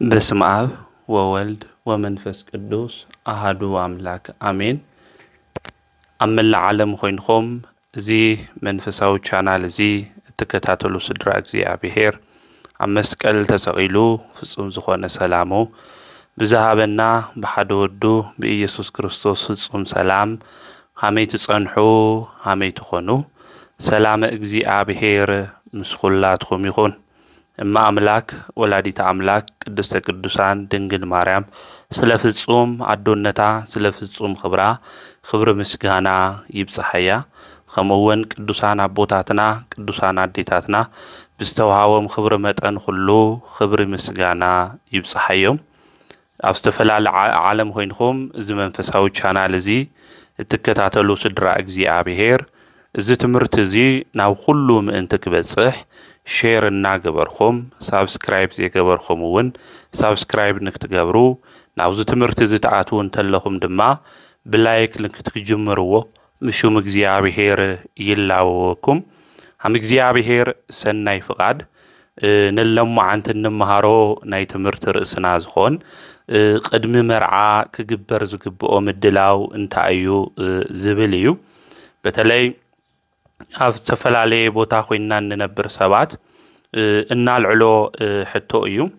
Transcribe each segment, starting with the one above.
بسم آب وولد ومنفس قدوس أحدو أملاك آمين. أمل العالم خوينكم زي منفساو channel زي تكتاتلو سدراك زي أبيهير أمسكال تسغيلو فصوم زخوانا سلامو بزهابنا بحدودو بإيسوس كريستوس فصوم سلام هامي تصنحو هامي تخونو سلام اجزي أبيهير مسخولاتكم يخون اما أملاك ولاديت أملاك قدست قدسان دنجل ماريام سلفصوم عدونتا سلفصوم خبر مسغانا يبصحيا خمون قدسان أبوتاتنا قدسان عديتاتنا بستوهاوم خبر متن خلو خبر مسغانا يبصحيوم أستفلال عالم خوينكم زي منفساو channel زي تكتاتلو سدرا اجزي أبيهير زي تمرت زي ناو كلو مئنت كبصح شير الناقبركم سابسكرايب زي قبركم ون سابسكرايب نكتقبرو ناوزو تمرت زي تعاتون تلخم دما بلايك لنكتجمرو مشو مجزيابي هير يلاوكم هم مجزيابي هير سناي فقاد نلم عنت النمهارو ناي تمرت رأسنا زخون قدم مرعا كقبر زقبقو مدلاو انتايو زبليو بتلاي هاف تفلالي بوتا خوينا ننبر سبات النالعلو حتو ايو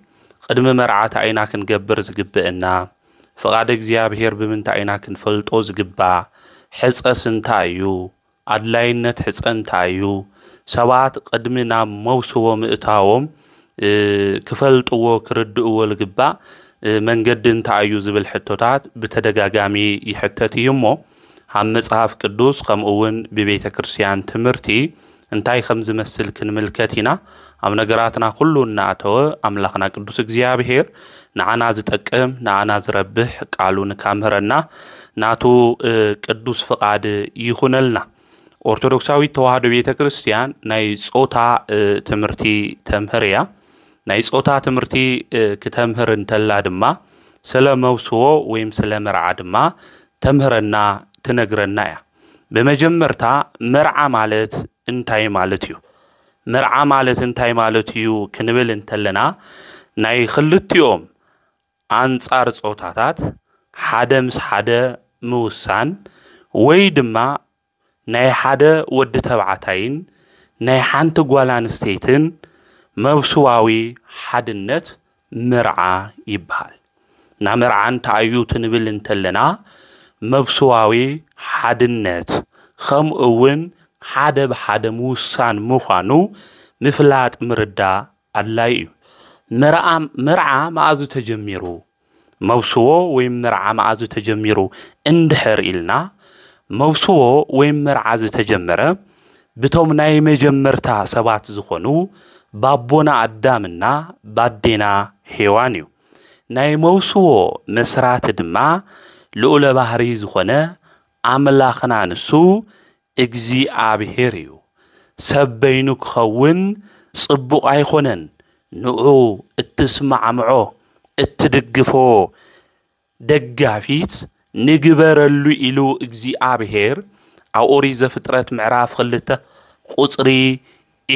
قدم مرعا تاينا كنقبر زقبقنا فقاد اجزيابيهر بمن تاينا كنفلطو زقبا حصقس انتايو عدلاينت حصق انتايو سبات قدمنا موسو مئتاوم كفلطو كردو لقبا من قد انتايو زبل حتوتات بتدقاقامي يحتت يمو هم مصحف قدوس خمؤون ببيت كرسيان تمرتي انتاي خمز مسل كنملكتنا ام نغراتنا كله ناتو املاخنا قدوس እግዚአብሔር نعنا زتقم نعنا زربح قالو نكامرنا ناتو قدوس فقاد يخونلنا ኦርቶዶክሳዊ ተዋህዶ ቤተ ክርስቲያን ናይ ጾታ ትምርቲ ተምህርያ ናይ ጾታ ትምርቲ ከተምህር እንተላ ድማ ስለ መውስዎ ወይም ስለ መርዓ ድማ ተምህረና تنقرنا يا بمجمرتا مرعى مالت انتاي مالتيو مرعى مالت انتاي مالتيو كنبل انتلنا ناي خلتيوم انصار صوتاتات حدا مس حدا موسان ويدما ناي حدا ود تبعتين ناي حانت غوالان ستيتن موسواوي حدنت مرعى يبحال نا مرعى انتايو تنبل انتلنا مبسواوي حدنت خم اوون حدا بحدا موسان مخانو مفلات مردا عدلاي مرعى معازو تجميرو موسو ويم مرعى معازو تجميرو اندحر إلنا موسو ويم مرعى زو تجمره بتوم ناي مجمرتا سبات زخونو بابونا عدامنا بادينا هيوانيو ناي موسو مسرات دما لولا بحري زخونه املاخنا نسو እግዚአብሔርዩ ሰበይኑ ክኸውን ጽቡቕ አይኾነን ንዑ እትስማዕምዖ እትድግፎ ደጋፊት ንግበረሉ ኢሉ እግዚአብሔር ኣብ ኦሪት ዘፍጥረት ምዕራፍ 2 ቁጽሪ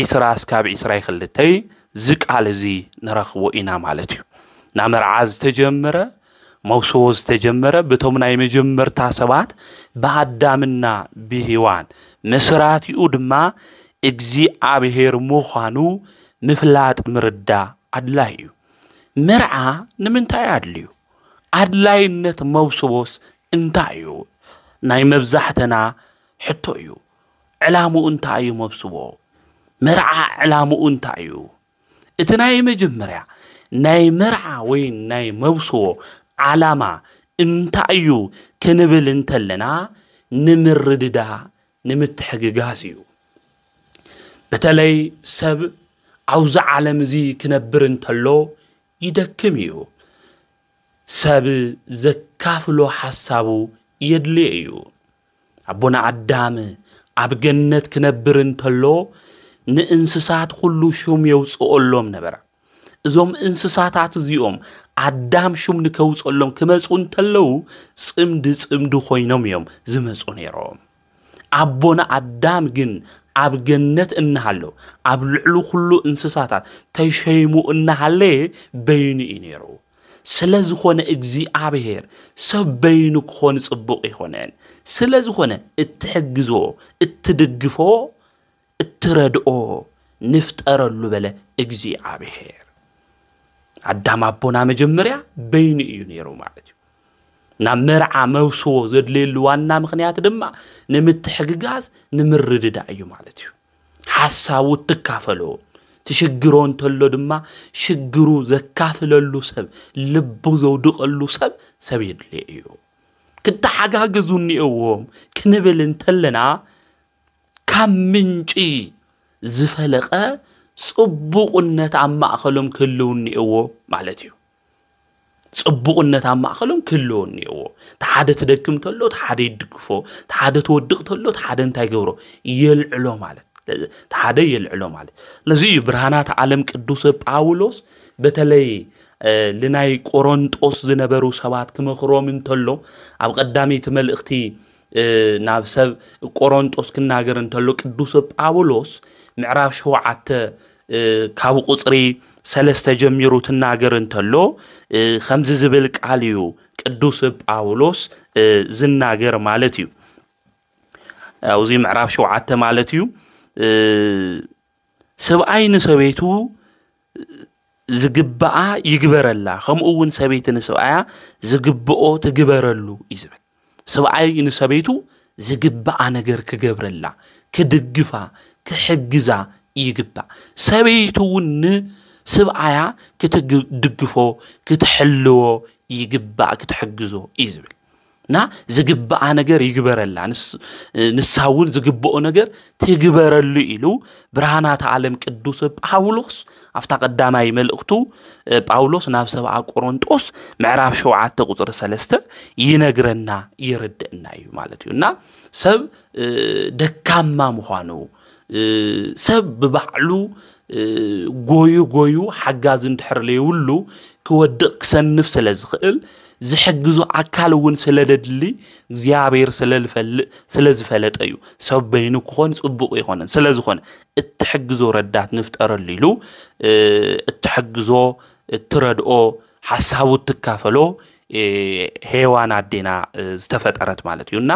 20 እስካብ 22 ዝቃል እዚ ንረኽቦ ኢና ማለት እዩ ናመርዓዝ ተጀመረ موسوز تجمرة بتومنا يمجمر تاسبات بعدامنا بهوان مسرات يودما اجزي أبيهر موخانو مفلات مردا عدلايو مرعى نمنتاي عدليو عدلاي نت موسوز انتايو ناي مبزحتنا حتويو علامو انتايو مبسوو مرعى علامو انتايو اتناي مجمرة ناي مرعى وين ناي موسوو علامة انتايو كنبل انتلنا نمرددا نمتحققاسيو بتالي سب عوز عالم زي كنبر انتلو يدكميو سب زكافلو حسابو يدليو عبونا عدام عبجنت كنبر انتلو نانسسات كلو شوم يوصقلهم نبرا ازوم انسساتات زيوم عدام شوم نكوصقلهم كمصون تلو صمد خوينوم يوم زمصون يروم عبونا عدام جن ኣብ ገነት እናሃለው ኣብ ልዕሉ ኩሉ እንስሳታት ተሸይሙ እናሃለ በይኑ እዩ ነይሩ ስለዝኾነ እግዚአብሔር ሰብ በይኑ ክኾን ጽቡቕ ይኾነን ስለዝኾነ እትሕግዞ እትድግፎ እትረድኦ ንፍጠረሉ በለ እግዚአብሔር አዳም አቦና መጀመሪያ በይኑ እዩ ነይሩ ማለት እዩ ና መርዓ መውስዎ ዘድልየሉ ዋና ምኽንያት ድማ ንምትሕግጋዝ ንምርድዳ እዩ ማለት እዩ ሓሳቡ ትካፈሎ ትሽግሮ እንተሎ ድማ ሽግሩ ዘካፍለሉ ሰብ ልቡ ዘውድቐሉ ሰብ የድልየ እዩ ክተሓጋግዙ እኒአዎም ክንብል እንተለና ካብ ምንጪ ዝፈለቐ ጽቡቕነት ኣብ ማእኸሎም ክህልው እኒአዎ ማለት እዩ ጽቡቕነት ኣብ ማእኸሎም ክህልው እኒአዎ ተሓደ ትደክም ተሎ ተሓደ ይድግፎ ተሓደ ትወድቕ ተሎ ተሓደ እንታይ ገብሮ የልዕሎ ማለት ተሓደ የልዕሎ ማለት ለዚ ብርሃናት ዓለም ቅዱስ ጳውሎስ በተለይ ለናይ ቆሮንጦስ ዝነበሩ ሰባት ክመኽሮም እንተሎ ኣብ ቀዳሚት መልእኽቲ ናብ ሰብ ቆሮንጦስ ክናገር እንተሎ ቅዱስ ጳውሎስ ምዕራፍ 7 ካብ ቁጽሪ 3 ጀሚሩ ትናገር እንተሎ ከምዚ ዝብል ቃል እዩ ቅዱስ ጳውሎስ ዝናገር ማለት እዩ ኣብዚ ምዕራፍ 7 ማለት እዩ ሰብኣይ ንሰበይቱ ዝግባአ ይግበረላ ከምኡውን ሰበይቲ ንሰብኣያ ዝግብኦ ትግበረሉ ይዝብል ሰብኣይ ንሰበይቱ ዝግባአ ነገር ክገብረላ ክድግፋ ክሕግዛ ይግባእ ሰበይቱ ንሰብኣያ ክትድግፎ ክትሕልዎ ይግባእ ክትሕግዞ ይዝብል ና ዝግባአ ነገር ይግበረላ ንሳውን ዝግብኦ ነገር ትግበረሉ ኢሉ ብርሃናት ዓለም ቅዱስ ጳውሎስ ኣፍታ ቀዳማይ መልእኽቱ ጳውሎስ ናብ ሰብኣ ቆሮንጦስ ምዕራፍ 7 ቁጽሪ 3 ይነግረና ይረድእና እዩ ማለት እዩና ሰብ ደካማ ምዃኑ ሰብ ብባዕሉ ጎዩ ሓጋዝ እንድሕር ለይውሉ ክወድቕ ክሰንፍ ስለዝኽእል ዝሕግዙ ኣካል እውን ስለደድሊ እግዚአብሔር ስለዝፈለጠ እዩ ሰብ በይኑ ክኾን ጽቡቕ ይኾነን ስለዝኾነ እትሕግዞ ረዳት ንፍጠረሉ ኢሉ እትሕግዞ እትረድኦ ሓሳቡ ትካፈሎ ሄዋን ኣዴና ዝተፈጠረት ማለት እዩና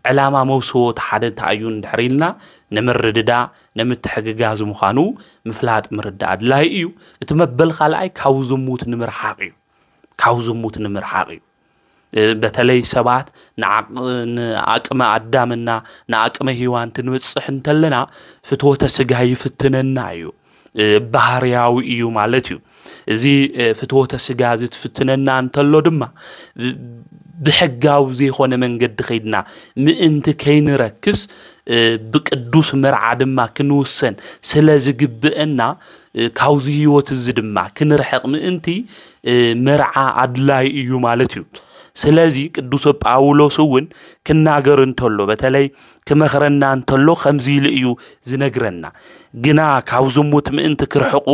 ዕላማ መውስዎ ተሓደ ታዩ እንድሕሪልና ንምርድዳ ንምትሕግጋዝ ምዃኑ ምፍላጥ ምርዳእ ላይ እዩ እቲ መበል ካልኣይ ካብ ዝሙት ንምርሓቕ እዩ ካብ ዝሙት ንምርሓቕ እዩ በተለይ ሰባት ንዓቅመ ኣዳምና ንዓቅመ ሄዋን ትንብጽሕ እንተለና ፍትወተ ስጋ ይፍትነና እዩ ባህርያዊ እዩ ማለት እዩ እዚ ፍትወተ ስጋ ዝትፍትነና እንተሎ ድማ ብሕጋው ዘይኾነ መንገዲ ኸይድና ምእንቲ ከይንረክስ ብቅዱስ መርዓ ድማ ክንውሰን ስለዝግብአና ካውዚ ህይወት እዚ ድማ ክንርሕቕ ምእንቲ መርዓ ኣድላይ እዩ ማለት እዩ ስለዚ ቅዱስ ጳውሎስ እውን ክናገር እንተሎ በተለይ ክመኽረና እንተሎ ከምዚ ኢሉ እዩ ዝነግረና ግና ካብ ዝሙት ምእንቲ ክርሕቑ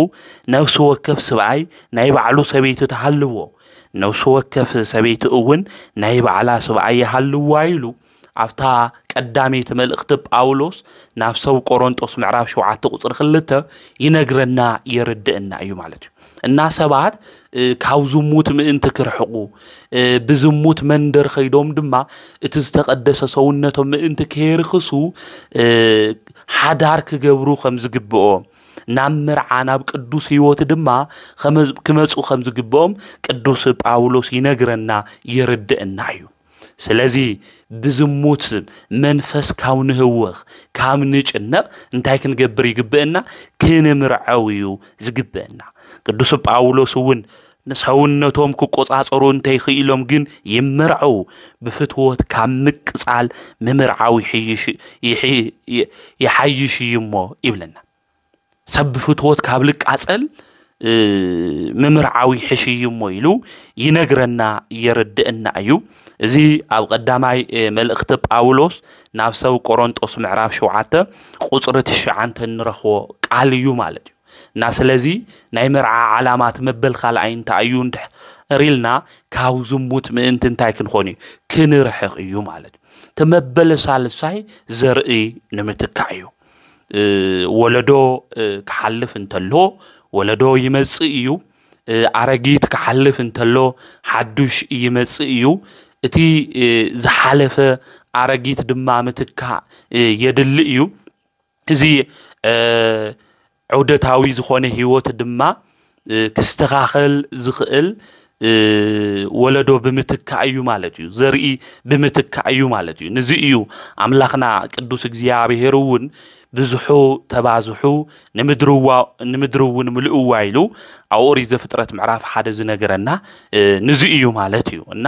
ነፍሲ ወከፍ ሰብኣይ ናይ ባዕሉ ሰበይቲ ተሃልዎ ነፍሲ ወከፍ ሰበይቲ እውን ናይ ባዕላ ሰብኣይ ይሃልዋ ኢሉ ኣፍታ ቀዳሚት መልእኽቲ ጳውሎስ ናብ ሰብ ቆሮንጦስ ምዕራፍ 7 ቁጽሪ 2 ይነግረና ይረድእና እዩ ማለት እዩ እና ሰባት ካብ ዝሙት ምእንቲ ክርሕቑ ብዝሙት መንደር ኸይዶም ድማ እቲ ዝተቐደሰ ሰውነቶም ምእንቲ ከይርክሱ ሓዳር ክገብሩ ከም ዝግብኦም ናብ መርዓ ናብ ቅዱስ ህይወት ድማ ክመጹ ከም ዝግብኦም ቅዱስ ጳውሎስ ይነግረና ይረድእና እዩ ስለዚ ብዝሙት መንፈስ ካብ ንህወኽ ካብ ንጭነቕ እንታይ ክንገብር ይግብአና ክንምርዐው እዩ ዝግብአና ቅዱስ ጳውሎስ እውን ንሰውነቶም ክቆጻጸሩ እንተይኽኢሎም ግን ይምርዐው ብፍትወት ካብ ምቅጻል ምምርዓዊ ይሓይሽ እሞ ይብለና ሰብ ብፍትወት ካብ ልቃጸል ምምርዓዊ ሕሽይ እሞ ኢሉ ይነግረና ይረድእና እዩ እዚ ኣብ ቀዳማይ መልእኽቲ ጳውሎስ ናብ ሰብ ቆሮንጦስ ምዕራፍ 7 ቁጽሪ 9 ንረኽቦ ቃል እዩ ማለት እዩ እና ስለዚ ናይ መርዓ ዓላማት መበል ካልኣይ እንታይ እዩ እንድሕሪልና ካብ ዝሙት ምእንቲ እንታይ ክንኾን እዩ ክንርሕቕ እዩ ማለት እዩ ተመበል ሳልሳይ ዘርኢ ንምትካዕ እዩ ወለዶ ክሓልፍ እንተሎ ወለዶ ይመጽእ እዩ አረጊት ክሓልፍ እንተሎ ሓዱሽ ይመጽእ እዩ እቲ ዝሓለፈ አረጊት ድማ ምትካ የድል እዩ እዚ ዑደታዊ ዝኾነ ህይወት ድማ ክስተኻኸል ዝኽእል ወለዶ ብምትካ እዩ ማለት እዩ ዘርኢ ብምትካ እዩ ማለት እዩ ነዚ እዩ አምላኽና ቅዱስ እግዚአብሔር እውን ብዙሑ ተባዝሑ ንምድርውን ምልእዋ ኢሉ ኣብ ኦሪት ዘፍጥረት ምዕራፍ 1 ዝነገረና ነዚ እዩ ማለት እዩ እና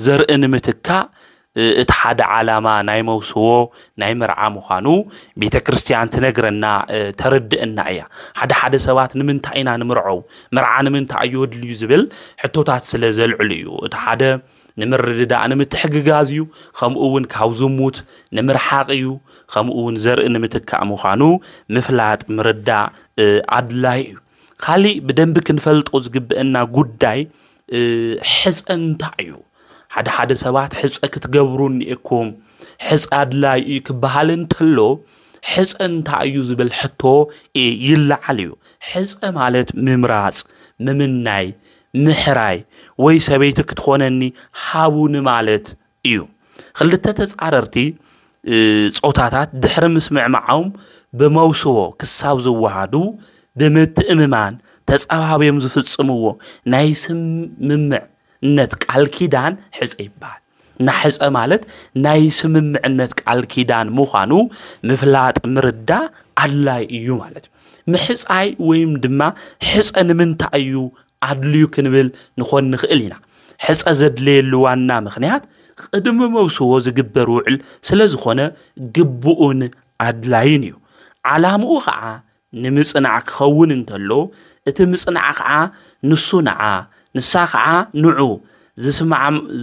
ዘርኢ ንምትካ እቲ ሓደ ዓላማ ናይ መውስዎ ናይ መርዓ ምዃኑ ቤተክርስቲያን ትነግረና ተረድእና እያ ሓደ ሰባት ንምንታይ ኢና ንምርዖው መርዓ ንምንታይ እዩ ድልዩ ዝብል ሕቶታት ስለ ዘልዕሉ እዩ እቲ ሓደ ንምርድዳእ ንምትሕግጋዝ እዩ ከምኡ እውን ካብ ዝሙት ንምርሓቕ እዩ ከምኡ እውን ዘርኢ ንምትካእ ምዃኑ ምፍላጥ ምርዳእ ኣድላይ እዩ ካሊእ ብደንቢ ክንፈልጦ ዝግብአና ጉዳይ ሕፀንታ እዩ ሓደ ሰባት ሕፀ ክትገብሩን እኩም ሕፀ ኣድላይ እዩ ክበሃል እንተሎ ሕፀንታ እዩ ዝብል ሕቶ ይለዓል እዩ ሕፀ ማለት ምምራፅ ምምናይ ምሕራይ ወይ ሰበይቲ ክትኾነኒ ሓቡን ማለት እዩ ክልተ ተጻረርቲ ጾታታት ድሕሪ ምስምዕማዖም በመውስዎ ክሳብ ዝወሃዱ ብምትእምማን ተጻባብዮም ዝፍጽምዎ ናይ ስምምዕነት ቃል ኪዳን ሕፀ ይባሃል ናሕፀ ማለት ናይ ስምምዕነት ቃል ኪዳን ምዃኑ ምፍላጥ ምርዳ ኣድላይ እዩ ማለት ምሕፃይ ወይም ድማ ሕፀ ንምንታይ እዩ ኣድልዩ ክንብል ንኾን ንኽእል ኢና ሕፀ ዘድልየሉ ዋና ምኽንያት ቅድሚ መውስዎ ዝግበር ውዕል ስለ ዝኾነ ግቡኡን ኣድላይን እዩ ዓላምኡ ከዓ ንምጽናዕ ክኸውን እንተሎ እቲ ምጽናዕ ከዓ ንሱ ነዓ ንሳ ከዓ ንዑ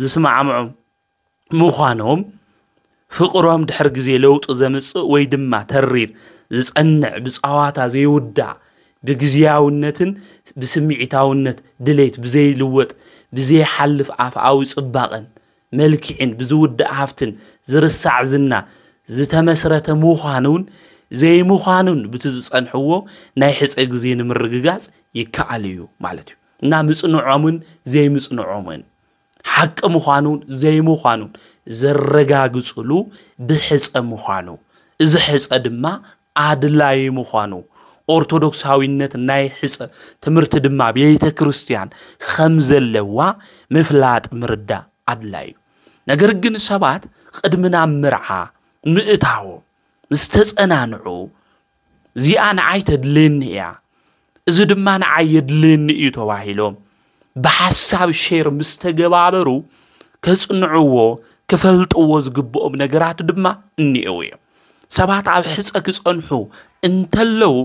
ዝስማዓምዑ ምዃኖም ፍቅሮም ድሕር ግዜ ለውጥ ዘምጽእ ወይ ድማ ተሪር ዝጸንዕ ብጻዋታ ዘይውዳእ ብግዚያውነትን ብስምዒታውነት ድሌት ብዘይልወጥ ብዘይሓልፍ ኣፍኣዊ ጽባቐን መልክዕን ብዝውዳእ ሃፍትን ዝርሳዕ ዝና ዝተመስረተ ምዃኑን ዘይምዃኑን ብትዝጸንሕዎ ናይ ሕፀ ግዜ ንምርግጋጽ ይከኣል እዩ ማለት እዩ እና ምጽንዖምን ዘይምጽንዖምን ሓቂ ምዃኑን ዘይምዃኑን ዘረጋግጽሉ ብሕፀ ምዃኑ እዚ ሕፀ ድማ ኣድላይ ምዃኑ ኦርቶዶክሳዊነት ናይ ሕፀ ትምህርቲ ድማ ቤተ ክርስቲያን ከም ዘለዋ ምፍላጥ ምርዳ ኣድላይ ነገር ግን ሰባት ቅድምና ምርዓ ምእታዎ ምስተጸናንዑ እዚኣ ንዓይ ተድልየኒ እያ እዚ ድማ ንዓይ የድልየኒ እዩ ተባሂሎም ብሓሳብ ሼር ምስተገባበሩ ከጽንዕዎ ክፈልጥዎ ዝግብኦም ነገራት ድማ እኒአው እዮም ሰባት ኣብ ሕፀ ክጸንሑ እንተለው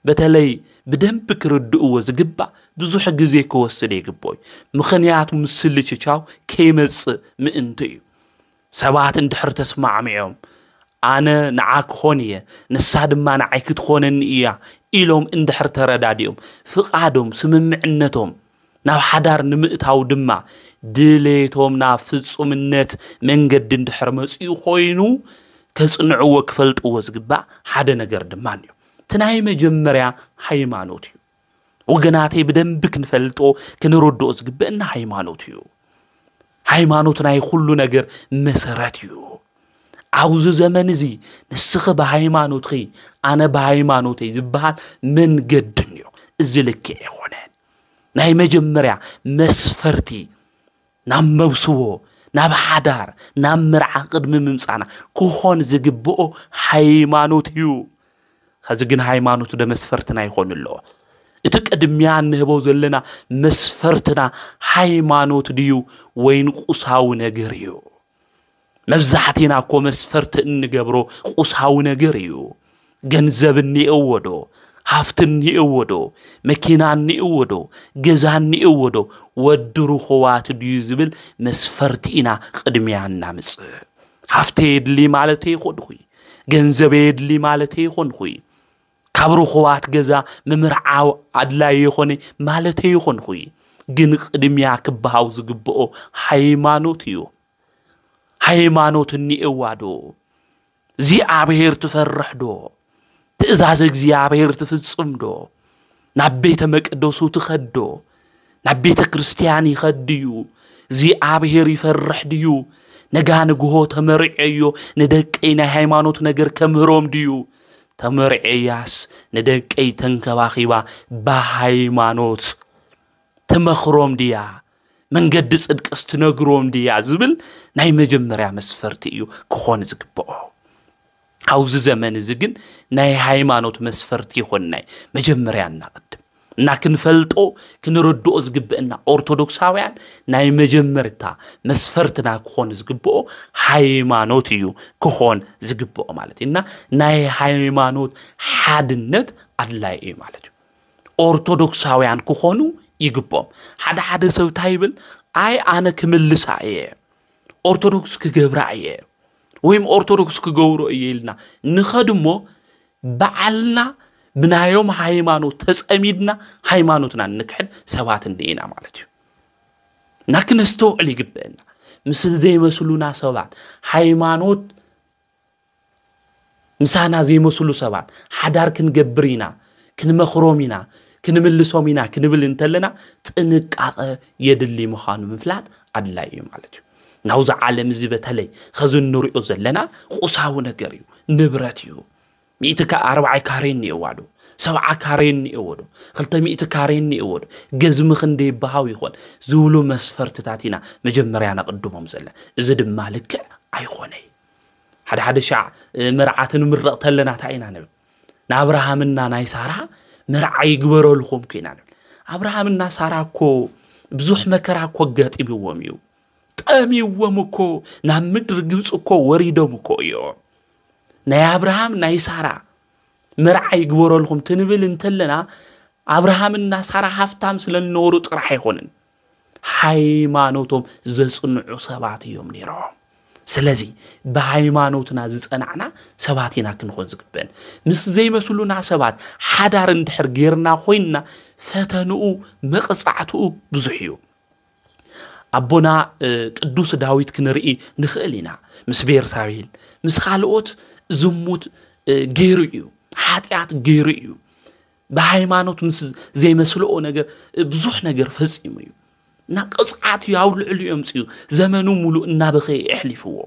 በተለይ ብደንብ ክርድእዎ ዝግባእ ብዙሕ ግዜ ክወስድ ይግባእ ምኽንያቱ ምስልችቻው ከይመጽእ ምእንቲ እዩ ሰባት እንድሕር ተስማዕሚዖም ኣነ ንዓ ክኾን እየ ንሳ ድማ ንዓይ ክትኾነኒ እያ ኢሎም እንድሕር ተረዳዲኦም ፍቓዶም ስምምዕነቶም ናብ ሓዳር ንምእታው ድማ ድሌቶም ናብ ፍጹምነት መንገዲ እንድሕር መጽኡ ኮይኑ ከጽንዕዎ ክፈልጥዎ ዝግባእ ሓደ ነገር ድማ እዩ ትናይ መጀመርያ ሃይማኖት እዩ ወገናተይ ብደንብ ክንፈልጦ ክንረድኦ ዝግብአና ሃይማኖት እዩ ሃይማኖት ናይ ኩሉ ነገር መሰረት እዩ ኣብዚ ዘመን እዚ ንስኺ ብሃይማኖትኺ ኣነ ብሃይማኖተይ ዝበሃል መንገድን እዩ እዚ ልክዕ ይኾነን ናይ መጀመርያ መስፈርቲ ናብ መውስዎ ናብ ሓዳር ናብ ምርዓ ቅድሚ ምምጻና ክኾን ዝግብኦ ሃይማኖት እዩ ከዚ ግን ሃይማኖት ደመስፈርትና ይኾን ኣሎ እቲ ቅድሚያ ንህቦ ዘለና መስፈርትና ሃይማኖት ድዩ ወይን ቁሳዊ ነገር እዩ መብዛሕቲና እኮ መስፈርት እንገብሮ ቁሳዊ ነገር እዩ ገንዘብ እንይወዶ ሃፍት እንይወዶ መኪና እንይወዶ ገዛ እንይወዶ ወድሩ ኹዋት ድዩ ዝብል መስፈርት ኢና ቅድሚያ እናምጽ ሃፍት የድሊ ማለት ይኾንኹይ ገንዘብ የድሊ ማለት ይኾንኹይ ካብሩ ኹዋት ገዛ ምምርዓው ኣድላይ ይኾነ ማለት ይኾንኹይ ግን ቅድሚያ ክበሃው ዝግብኦ ሃይማኖት እዩ ሃይማኖት እንይዋዶ زي عبير تفرح دو تأزازك زي عبير تفتصم دو نبيت مقدسو تخدو نبيت كريستياني خديو زي عبير يفرح ديو نجان جهو تمرعيو ندك أينا هيمانوت نجر كمروم ديو تمرعياس ندك أي تنكواخيوا بهيمانوت تمخروم ديا من قدس ادك استنقروم ديا زبل ناي مجمريا مسفرتيو كخون زقبو عاوز زمن زقن ناي هيمانوت مسفرتي خوناي مجمريا نقدم ناكن فلطو كنردو زقبئنا أورثودوكساويان ناي مجمرتا مسفرتنا كخون زقبو هيمانوتيو كخون زقبو مالتي ناي هيمانوت حادنت أدلاي مالتي أورثودوكساويان كخونو يقبهم حدا سو تايبل اي انا كملس ايه أورثودوكس كجبر ايه ويم أورثودوكس كجورو ايلنا نخدمو بعلنا بنايوم هايمانوت تسأميدنا هايمانوتنا نكحل سوات ندينا مالتيو ناكن استوعل يقبئنا مثل زي مسلونا سوات هايمانوت مسانا زي مسلو سوات حدار كنجبرينا كنمخرومينا كنملسومينا كنبل انتلنا تنقاق يدلي مخانو مفلات أدلاي مالتيو ناوز عالم زبتلي خزن نوريو زلنا قصاو نقريو نبراتيو مئتك 4 كارين يوادو 7 كارين يوادو خلتا 100 كارين يوادو جزم خندي بهاو يخون زولو مسفرت تاتينا مجمريانا قدومهم زلا زد مالك ايخوني حدا شع مرعاتن مرقتلنا تاينا نب نابراهامنا ناي سارا مرعي يقبروا لهم كينا أبراهامنا ساراكو بزوح مكراكو قات إبواميو تأميوامكو نامدر قبسكو وريدومكو يو ناي أبراهام ناي سارا مرعي يقبروا لهم تنبل انتلنا أبراهامنا سارا حفتام سلن نورو ترحي خونن هايمانوتهم زصنعو سبات يوم نيرو سلازي بهايمانوتنا زصنعنا سباتينا كنخون زقبن مس زي مسلونا سبات حدار اندحر غيرنا خوينا فتنو مقصعتو بزحيو أبونا قدوس داويد كنرئي نخلينا مس بيرسابيل مس خالقوت زموت غيريو حاتيات غيريو بهايمانوت مس زي مسلو نجر بزح نجر فصيميو ناقصعات ياول عليهم سيو زمنو ملو النابخي احلفوا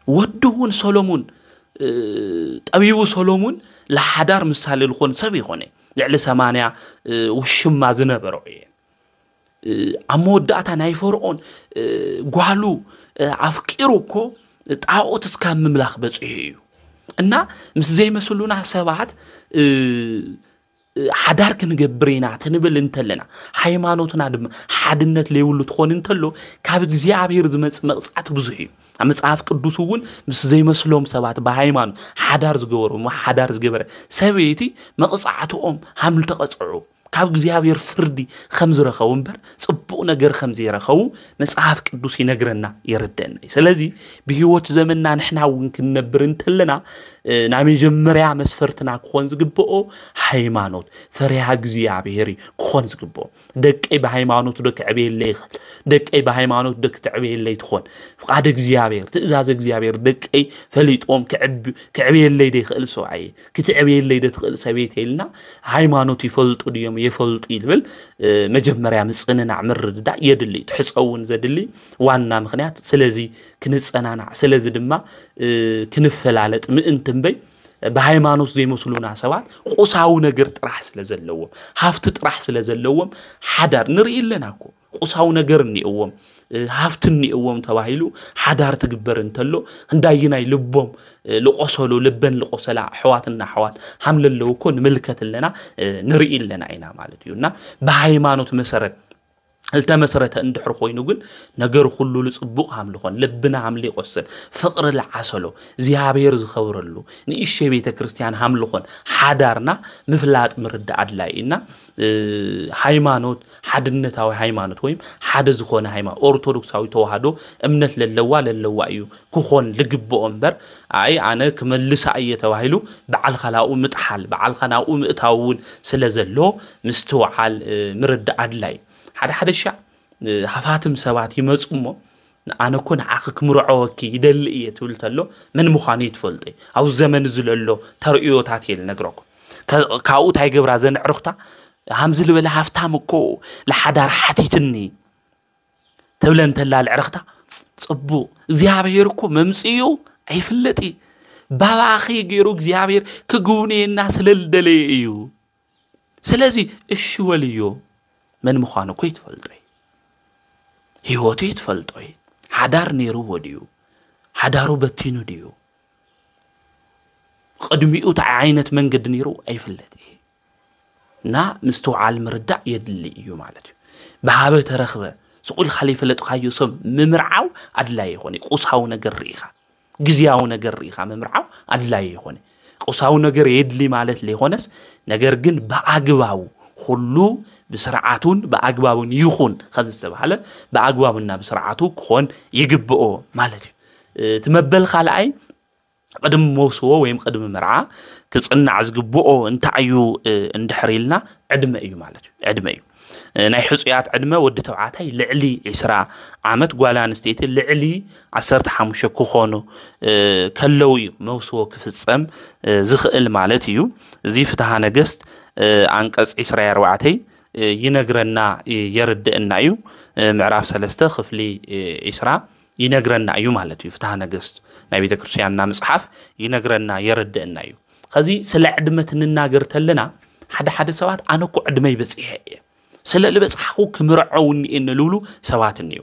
ودون سولومون طبيبو سولومون لحدار مثال الخون سبي خوني لعل 8 وشما زنبرو اموداتا ناي فرعون غالو افقيروكو طاوت اسكام مملاخ بصيو እና ምስ ዘይመስሉና ሰባት حدار كنجبرينا تنبل انتلنا هايمانوتنا دم حدنت ليولو تخون انتلو كاب እግዚአብሔር ዝመጽ መቅጻት ብዙሕ እዩ መጽሐፍ ቅዱስ እውን ምስ ዘይመስሎም ሰባት በሃይማኖ حدار ዝገበሩ حدار ዝገበረ ሰበይቲ መቅጻዕቶኦም ሃምል ተቀጽዑ كاب እግዚአብሔር ፍርዲ خمز رخو امبر ጽቡቕ ነገር خمز يرخو መጽሐፍ ቅዱስ ይነግረና ይረደና ስለዚህ በህይወት ዘመንና ንሕና እውን ክንነብር እንተለና ናይ መጀመርያ መስፈርትና ኮን ዝግብኦ ሃይማኖት ፈሪሃ እግዚአብሔር ኮን ዝግብኦ ደቀይ በሃይማኖት ደክዕቤለይ ደቀይ በሃይማኖት ደክዕቤለይ ትኾን ፍቃድ እግዚአብሔር ትእዛዝ እግዚአብሔር ደቀይ ፈሊጦም ክዕቤለይ ደይኽእል ሰውዓይ ክትዕቤለይ ደትኽእል ሰቤት የልና ሃይማኖት ይፈልጡ ድዮም يفلط يلبل مجمريا مصننا مردا يدلي تحصون زدلي وانا مخنيات سلازي كنصنانا سلازي دما كنفلالط مئنتن بي بهايمانوس زي مسلونا سبات قصاو نجر طرح سلازلوم هافت طرح سلازلوم حدار نري لناكو قصاو نجر نيقوم هافتني قوم تواهيلو حدار تقبر انتلو هندايناي لبوم لقصلو لبن لقصلا حواتنا حوات حمل اللو كون ملكة لنا نرئي لنا اينا مالتيونا بهايمانوت مسرت التمسرت اندحر خوينو قل نجر خلو لصبوق عملخون لبنا عملي قصل فقر العسلو زيابير زخورلو نيشي بيت كريستيان عملخون حدارنا مفلات مرد عدلاينا ሃይማኖት حدنتاوي ሃይማኖት ወይም ሓደ ዝኾነ ሃይማኖት ኦርቶዶክሳዊ ተዋህዶ እምነት ለለዋ እዩ ክኾን ልግብኦ እምበር አይ አነ ክመልሳ እየተባሂሉ በዓል ኸላኡ ምጥሓል በዓል ኸናኡ ምእታውን ስለዘሎ ምስተዋዓል ምርድ አድላይ ሓደ ሻ ሃፋትም ሰባት ይመጽሞ أنا كون عاقك مرعوك يدل إيه تقول تلو من مخاني تفلطي أو زمن زللو ترقيو تاتيل نقرأكم كاو تاي جبر زن عرقتا همزل ولا هفتامكو لحدار حتيتني تبلن تلا العرقتا صبو زيابيركو ممسيو أي فلتي بابا أخي جيروك زيابير كجوني الناس للدليو سلازي الشواليو من مخانو كويت فلطي هيوتي تفلطي حدار نيرو وديو حدارو بتينو ديو قدميو تعاينت من قد نيرو أي فلتي نا مستوعال مردع يدلي إيو مالتي بهابه ترخبه سقول خليفة لتقايو سم ممرعاو أدلاي يخوني قصهاو نقر ريخا قزياو نقر ريخا ممرعاو أدلاي يخوني قصهاو نقر يدلي مالت لي خونس نقر قن بأقباو خلو بسرعاتون بأقباون يخون خمسة بحالة بأقباونا بسرعاتو كون يقبقو مالتي تمبل خالعي قدم موسو ويم قدم مرعا كصنع زغبؤو انتعيو اندحريلنا عدمه ايو مالتي عدمه ايو ناي حصيات عدمه ود تبعاتاي لعلي 10 عامت غوالا انستيت لعلي 15 كخونو كلو موسو كفصم زخل مالتيو زي فتها نغست አንቀጽ 24 ይነግረና ይርድእና እዩ ምዕራፍ 3 ክፍሊ 10 ይነግረና እዩ ማለት እዩ ፍትሐ ነገስት ናይ ቤተ ክርስቲያንና መጽሐፍ ይነግረና ይርድእና እዩ ከዚ ስለ ዕድመት እንናገር ተለና ሓደ ሰባት ኣነኩ ዕድመ ይበጽሕ እየ ስለ ልበጽሐው ክምርዐውኒ እንልሉ ሰባት እንዩ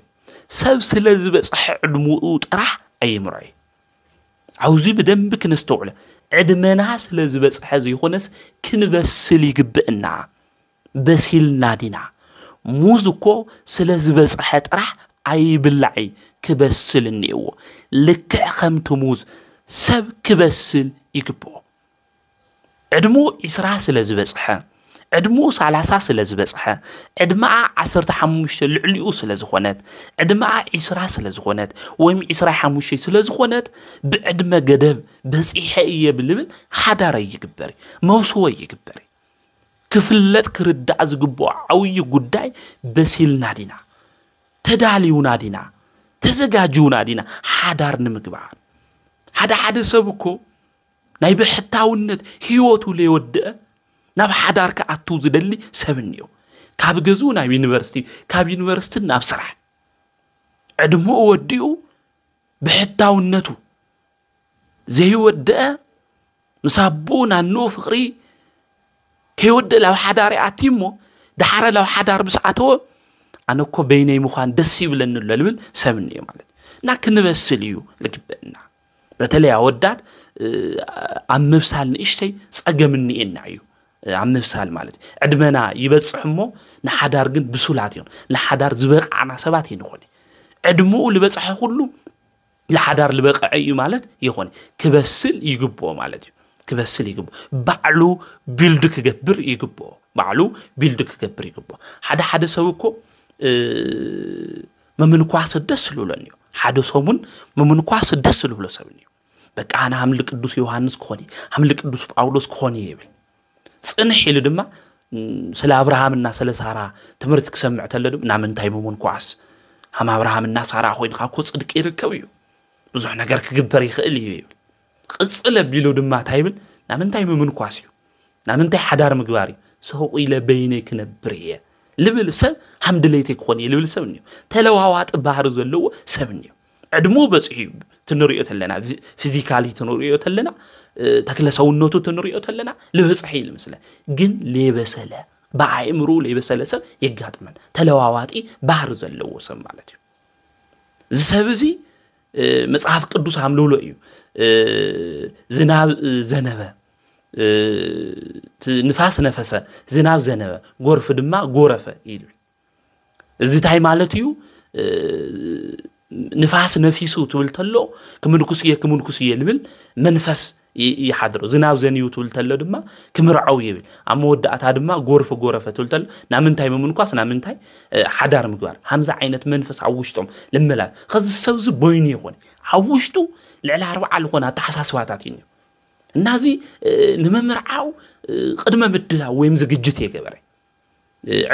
ሰብ ስለ ዝበጽሕ ዕድሙኡ ጥራሕ ኣይምርዐይ عاوزي بدنب كنستوعله عدمنا سلا زبصح زيخونس كنبسل يقبئنا بسيل نادينا موزكو سلا زبصح طرح اي بلعي كبسل نيو لك خمت موز سب كبسل يقبو عدمو يسرا سلا زبصح عدمو سالاسا سلا زبصح عدما 15 لعليو سلا زخونت عدما 20 سلا زخونت ويم 25 سلا زخونت بعدما قدب بصيحيه بالبل حدار يقبري موسو يقبري كفلت كردع زغبو عوي غداي بسيل نادينا تداليو نادينا تزغاجو نادينا حدار نمغبار حدا سبكو ناي بحتاونت هيوتو ليودأ ناب حدار كأتو زدلي سبنيو كاب جزونا كاب يونيفرسيتي ناب سرح عدمو وديو بحتاو النتو زي ودأ مسابونا نو فقري كي ودأ لو حداري أتيمو دحارة لو حدار بسعتو أنا كو بيني مخان دسي بلن اللولبل سبنيو مالت ناكن بسليو لكبئنا بتلي عودات عم مفسال نشتي سأجمني إنعيو عم مفسال مالت عدمنا يبصحمو نحدار جن بسولات يون لحدار زبق عنا سبات ينخوني عدمو اللي بصح كله لحدار اللي بقى أي مالت يخوني كبسل يجبو مالت كبسل يجبو بعلو بيلدك جبر يجبو بعلو بيلدك جبر يجبو حدا سوكو ما من كواس الدسلو لنيو حدا صومون ما من كواس الدسلو له سبنيو بقى أنا هملك قدوس يوحنس كوني هملك قدوس باولوس كوني يبل صنح يلو دما سلا ابراهامنا سلا سارا تمرت كسمع تلدو نامنتاي ممون كواس هم ابراهامنا سارا خوين خاكو صدق يركب يو بزح ነገር ክግበር ይኽእል እዩ ቅጽለ ቢሉ ድማ ታይብል ናምንታይ መምን ኳስ እዩ ናምንታይ ሓዳር ምግባሪ ሰውቁ ኢለ በይነ ክነብር እየ ልብል ሰብ ሐምድለይተ ኮን ይልብል ሰብ ነው ተለዋዋጥ ባህር ዘለዎ ሰብ ነው ዕድሙ በጽሑ ትንሪዮ ተለና ፊዚካሊ ትንሪዮ ተለና ተክለ ሰውነቱ ትንሪዮ ተለና ልበጽሒ ይልምስለ ግን ለበሰለ በአይምሩ ለበሰለ ሰብ ይጋጥመን ተለዋዋጢ ባህር ዘለዎ ሰብ ማለት እዩ ዝሰብዚ መጽሐፍ ቅዱስ አምሉሎ እዩ ዝናብ ዘነበ ንፋስ ነፈሰ ዝናብ ዘነበ ጎርፍ ድማ ጎረፈ ይል እዚ ታይ ማለት እዩ ንፋስ ነፊሱ ትብልተሎ ከመንኩስየ ልብል መንፈስ ይሓድሮ ዝናብ ዘንዩ ትብልተሎ ድማ ክምርዓው ይብል አመወዳአታ ድማ ጎርፍ ጎረፈ ትብልተሎ ናምንታይ መምንኳስ ናምንታይ ሓዳር ምግባር ሃምዛ ዓይነት መንፈስ አውሽቶም ለመላ ከዚ ሰብዝ ቦይኒ ይኾን አውሽቱ ልዕሊ 40 ልኾና ተሐሳስባታት ይኒ እናዚ ንመምርዓው ቅድመ ምድላ ወይም ዝግጅት የገበረ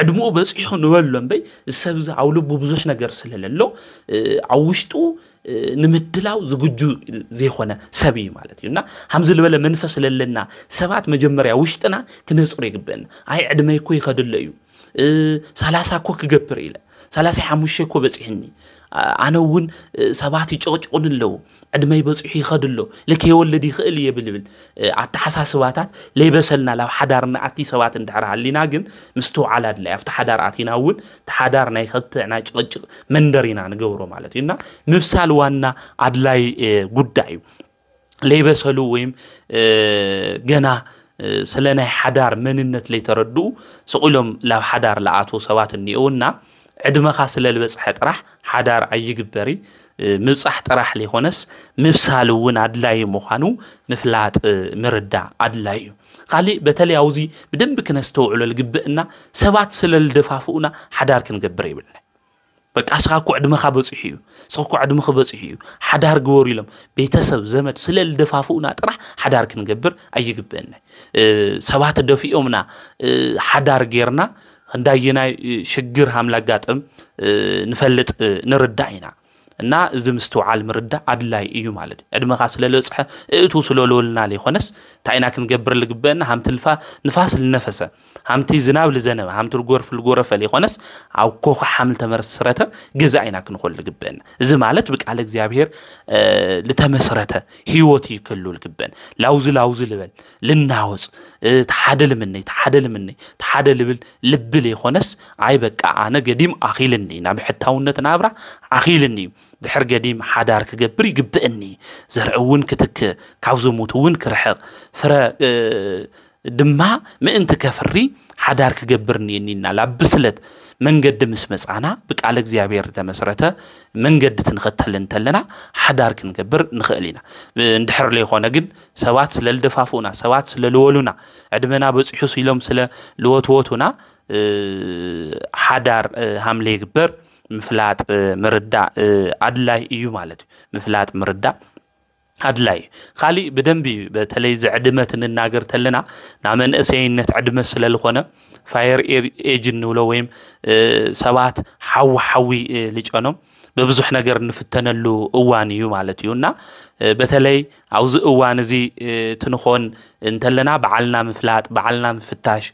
ዕድምኡ በጽሑ ንበሎ እምበይ ሰብ ዛ ልቡ ብዙሕ ነገር ስለለሎ ኣብ ውሽጡ ንምድላው ዝግጁ ዘይኾነ ሰብ እዩ ማለት እዩ እና ሃምዚ ዝበለ መንፈስ ለለና ሰባት መጀመርያ ውሽጥና ክነጽሩ ይግበአና ኣይ ዕድመይ እኮ ይኸድሎ እዩ 30 እኮ ክገብር ኢለ 35 እኮ በጽሕኒ ኣነ እውን ሰባት ይጭቕጭቁን ኣለዉ ዕድመይ በጽሑ ይኸድሎ ለከ የወለድ ይኽእል የብልብል ኣተሓሳስባታት ለይበሰልና ላብ ሓዳርና ኣቲ ሰባት እንድሕር ሃሊና ግን ምስተውዓል ኣድላይ ኣብቲ ሓዳር ኣቲና እውን ተሓዳር ናይ ኸትዕ ናይ ጭቕጭቕ መንደሪና ንገብሮ ማለት እዩ እና ምብሳል ዋና ኣድላይ ጉዳይ እዩ ለይበሰሉ ወይም ገና ስለ ናይ ሓዳር መንነት ለይተረድኡ ስቑሎም ላብ ሓዳር ለኣቶ ሰባት እኒአውና ዕድመኻ ስለ ልበጽሐ ጥራሕ ሓዳር ኣይግበሪ ምብጻሕ ጥራሕ ለይኾነስ ምብሳል እውን ኣድላይ ምዃኑ ምፍላጥ ምርዳእ ኣድላይ እዩ ካሊእ በተለይ ኣውዚ ብደንቢ ክነስተውዕሎ ልግብእና ሰባት ስለ ልደፋፍኡና ሓዳር ክንገብር ይብልና በቃ ስኻኩ ዕድመኻ በጽሑ እዩ ስኻኩ ዕድመኻ በጽሑ እዩ ሓዳር ግበሩ ኢሎም ቤተሰብ ዘመድ ስለ ልደፋፍኡና ጥራሕ ሓዳር ክንገብር ኣይግብአና ሰባት ደፊኦምና ሓዳር ጌርና እንዳየናይ ሽግር ሃምላጋጥም ንፈልጥ ንርዳእ ኢና እና እዚ ምስተውዓል ምርዳእ ኣድላይ እዩ ማለት ዕድመኻ ስለ ልበጽሐ እእቱ ስለ ልወልና ለይኾነስ ታይና ክንገብር ልግበአና ሃምቲ ንፋስ ልነፈሰ ሃምቲ ዝናብ ልዘነበ ሃምቲ ልጎርፍ ልጎረፈ ለይኾነስ ኣብ ኮኻ ሓምል ተመስረተ ገዛ ኢና ክንኾን ልግበአና እዚ ማለት ብቃል እግዚኣብሔር ልተመስረተ ህይወት ይክሉ ልግበአን ላውዚ ልበል ልናወጽ ተሓደ ልብል ልብ ለይኾነስ ኣይ በቃ ኣነ ገዲም ኣኺልኒ ናብ ሕታውነት ናብራ ኣኺልኒ ድሕር ገዲም ሓዳር ክገብር ይግብአኒ ዘርዕውን ክትክ ካብ ዝሙትውን ክርሕቕ ፍረ ድማ ምእንቲ ከፍሪ ሓዳር ክገብርኒ እኒና ላብስለት መንገዲ ምስ መጻና ብቃል እግዚኣብሔር ተመስረተ መንገዲ ትንኸተል እንተለና ሓዳር ክንገብር ንኽእል ኢና እንድሕር ለይኾነ ግን ሰባት ስለ ልደፋፍኡና ሰባት ስለ ልወሉና ዕድመና በጽሑ ኢሎም ስለ ልወትወቱና ሓዳር ሃምለ ይግበር ምፍላጥ ምርዳእ ኣድላይ እዩ ማለት እዩ ምፍላጥ ምርዳእ ኣድላይ ካሊእ ብደንቢ በተለይ ዝዕድመት እንናገር ተለና ናብ መንእሰይነት ዕድመ ስለ ልኾነ ፋየር ኤጅ ንብሎ ወይም ሰባት ሓዊ ልጨኖም በብዙሕ ነገር ንፍተነሉ እዋን እዩ ማለት እዩና በተለይ ኣብዚ እዋን እዚ ትንኾን እንተለና በዓልና ምፍላጥ በዓልና ምፍታሽ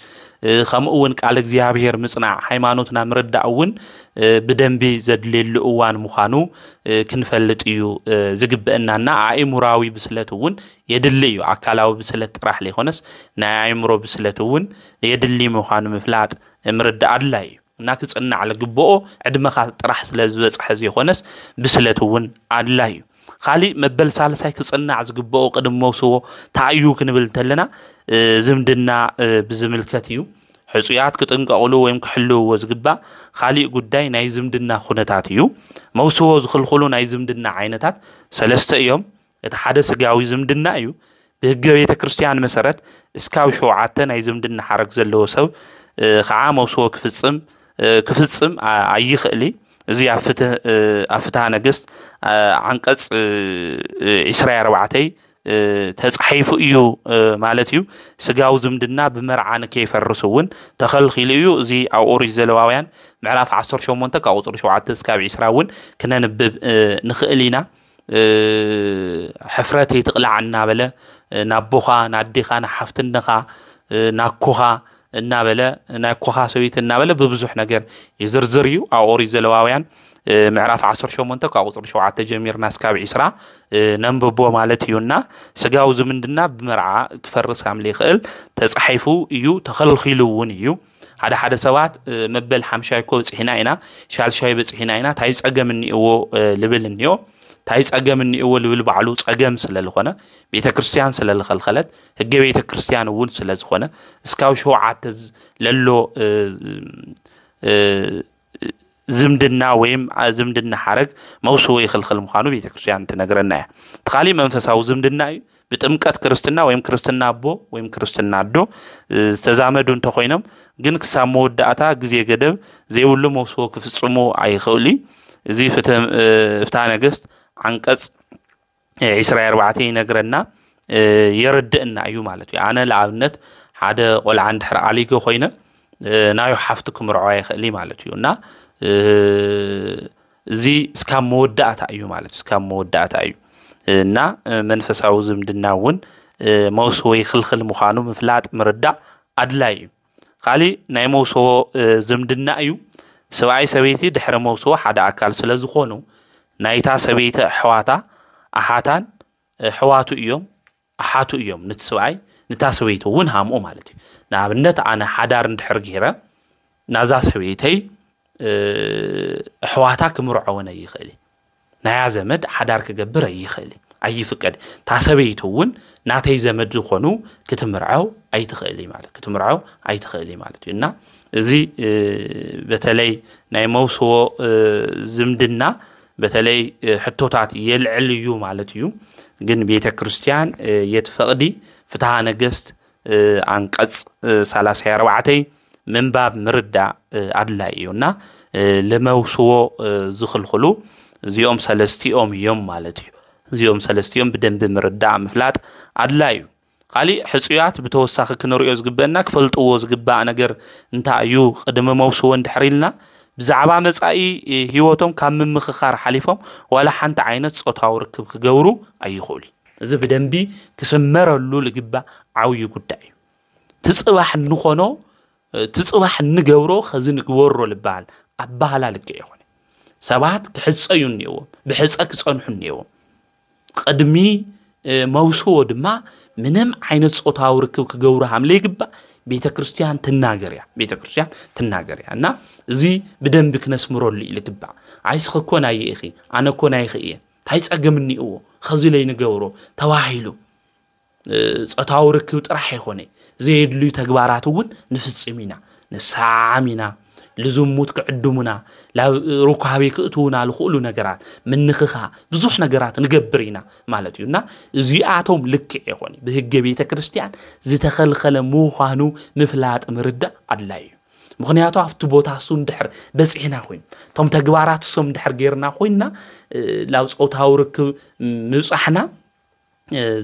ከምኡ እውን ቃል እግዚአብሔር ምጽናዕ ሃይማኖትና ምርዳእ እውን ብደንቢ ዘድልየሉ እዋን ምዃኑ ክንፈልጥ እዩ ዝግበአናና ኣእምሮዊ ብስለት እውን የድሊ እዩ ኣካላዊ ብስለት ጥራሕ ለይኾነስ ናይ ኣእምሮ ብስለት እውን የድሊ ምዃኑ ምፍላጥ ምርዳእ ኣድላይ እዩ እና ክጽናዕ ለግብኦ ዕድመኻ ጥራሕ ስለ ዝበጽሐ ዘይኾነስ ብስለት እውን ኣድላይ እዩ ካሊእ መበል ሳልሳይ ክጽናዕ ዝግብኦ ቅድም መውስዎ ታእዩ ክንብል ተለና ዝምድና ብዝምልከት እዩ ሕጹያት ክጥንቀቕሉ ወይም ክሕልውዎ ዝግባእ ካሊእ ጉዳይ ናይ ዝምድና ኩነታት እዩ መውስዎ ዝኽልኽሉ ናይ ዝምድና ዓይነታት ሰለስተ እዮም እቲ ሓደ ስጋዊ ዝምድና እዩ ብህገ ቤተ ክርስቲያን መሰረት እስካብ 7 ናይ ዝምድና ሓረግ ዘለዎ ሰብ ከዓ መውስዎ ክፍጽም ኣይኽእሊ እዚ ኣፍትሃ ነገሥት ዓንቀጽ 24 ተጻሒፉ እዩ ማለት እዩ ስጋው ዝምድና ብመርዓ ንከይፈርስ እውን ተኸልኺሉ እዩ እዚ ኣብ ኦሪት ዘሌዋውያን ምዕራፍ 18 ካብ ቁጽሪ 7 እስካብ 20 እውን ክነንብብ ንኽእል ኢና ሕፍረት ይትቕላዕ በለ ናቦኻ ናዴኻ ናሓፍትነኻ ናኮኻ እናበለ ናይ ኮኻ ሰዊት እናበለ በብዙሕ ነገር ይዝርዝር እዩ ኣብ ኦሪት ዘሌዋውያን ምዕራፍ 18 ካብ ቁጽሪ 7 ጀሚርና እስካብ 20 ነንብቦ ማለት እዩና ስጋው ዝምድና ብመርዓ ክፈርስ ከም ለይኽእል ተጻሒፉ እዩ ተኸልኺሉ እውን እዩ ሓደ ሰባት መበል 50 እኮ በጽሒና ኢና ሻልሻይ በጽሒና ኢና ታይ ጸገም እንይዎ ልብል እንዮ ታይ ጸገም እንይዎ ልብል ባዕሉ ጸገም ስለ ልኾነ ቤተ ክርስቲያን ስለ ልኸልኸለት ህገ ቤተ ክርስቲያን እውን ስለ ዝኾነ እስካብ 7 ለሎ ዝምድና ወይም ዝምድና ሓረግ መውስዎ ይኽልኽል ምዃኑ ቤተ ክርስቲያን ትነግረና እያ ተኻሊ መንፈሳዊ ዝምድና እዩ ብጥምቀት ክርስትና ወይም ክርስትና ኣቦ ወይም ክርስትና ኣዶ ዝተዛመዱ እንተኾይኖም ግን ክሳብ መወዳእታ ግዜ ገደብ ዘይብሉ መውስዎ ክፍጽሙ ኣይኽእሉ እዚ ፍትሐ ነገሥት ዓንቀጽ 24 ይነግረና የርድእና እዩ ማለት እዩ ኣነ ለኣብነት ሓደ ቆልዓ እንድሕር ኣሊጎ ኮይነ ናዩ ሓፍትኩም ርዓይ ኸሊ ማለት እዩ እና እዚ እስካብ መወዳእታ እዩ ማለት እስካብ መወዳእታ እዩ እና መንፈሳዊ ዝምድና እውን መውስወ ይኽልኽል ምዃኑ ምፍላጥ ምርዳእ ኣድላይ እዩ ካሊ ናይ መውስወ ዝምድና እዩ ሰብኣይ ሰበይቲ ድሕሪ መውስወ ሓደ ኣካል ስለ ዝኾኑ ናይታ ሰበይቲ ኣሕዋታ ኣሓታን ሕዋቱ እዮም ኣሓቱ እዮም ነቲ ሰብኣይ ነታ ሰበይቲ እውን ሃምኡ ማለት እዩ ንኣብነት ኣነ ሓዳር እንድሕር ገይረ ናዛ ሰበይተይ ኣሕዋታ ክምርዖውን ኣይኽእል ናያ ዘመድ ሓዳር ክገብር ኣይኽእል ኣይፍቀድ ታ ሰበይቲ እውን ናተይ ዘመድ ዝኾኑ ክትምርዓው ኣይትኽእል ማለት ክትምርዓው ኣይትኽእል ማለት እዩ እና እዚ በተለይ ናይ መውስዎ ዝምድና በተለይ ሕቶታት የልዕል እዩ ማለት እዩ ግን ቤተ ክርስቲያን የትፈቅዲ ፍትሐ ነገስት አንቀጽ 34 ምንባብ ምርዳእ ኣድላይ እዩና ለመውስዎ ዝኽልኽሉ እዚኦም ሰለስቲኦም እዮም ማለት እዩ እዚኦም ሰለስቲኦም ብደንብ ምርዳእ ምፍላጥ ኣድላይ እዩ ካሊ ሕጽያት ብተወሳኺ ክንሪኦ ዝግበአና ክፈልጥዎ ዝግባእ ነገር እንታይ እዩ ቅድመ መውስዎ እንድሕሪልና ብዛዕባ መጻኢ ህይወቶም ካብ ምምኽኻር ሓሊፎም ወላ ሓንቲ ዓይነት ጾታዊ ርክብ ክገብሩ ኣይኽእሉ እዚ ብደንቢ ክስመረሉ ልግባእ ዓብዪ ጉዳይ እዩ ትጽባሕ ንኾኖ ትጽባሕ ንገብሮ ኸዚ ንግበሮ ልበሃል ኣባህላ ልክዕ ይኾነ ሰባት ክሕጸዩ እኒአዎም ብሕጸ ክጸንሑ እኒአዎም ቅድሚ መውስዎ ድማ ምንም ዓይነት ጾታዊ ርክብ ክገብሩ ሃምለ ይግባእ ቤተ ክርስቲያን ትናገር እያ እና እዚ ብደንቢ ክነስምረሉ ይልግባእ ዓይስኺ እኮ ናይ ኢኺ ኣነ እኮ ናይ ኢኺ እየ እንታይ ፀገም እኒአዎ ኸዚ ለይ ንገብሮ ተባሂሉ ጾታዊ ርክብ ጥራሕ ይኾነ ዘየድልዩ ተግባራት እውን ንፍጽም ኢና ንሳዓም ኢና لزموت كعدمنا لا ركابي كأتونا لخلو نجارات من نخخها بزوح نجارات نجبرينا مالتيونا زياتهم لك يخوني بهجبيت كريستيان زي تخلخل مو خانو مفلات مردة عدلاي مغنياتو عفت بوتا سون دحر بس هنا خوين توم تجوارات سوم دحر غيرنا خوينا لو صوتها ورك مصحنا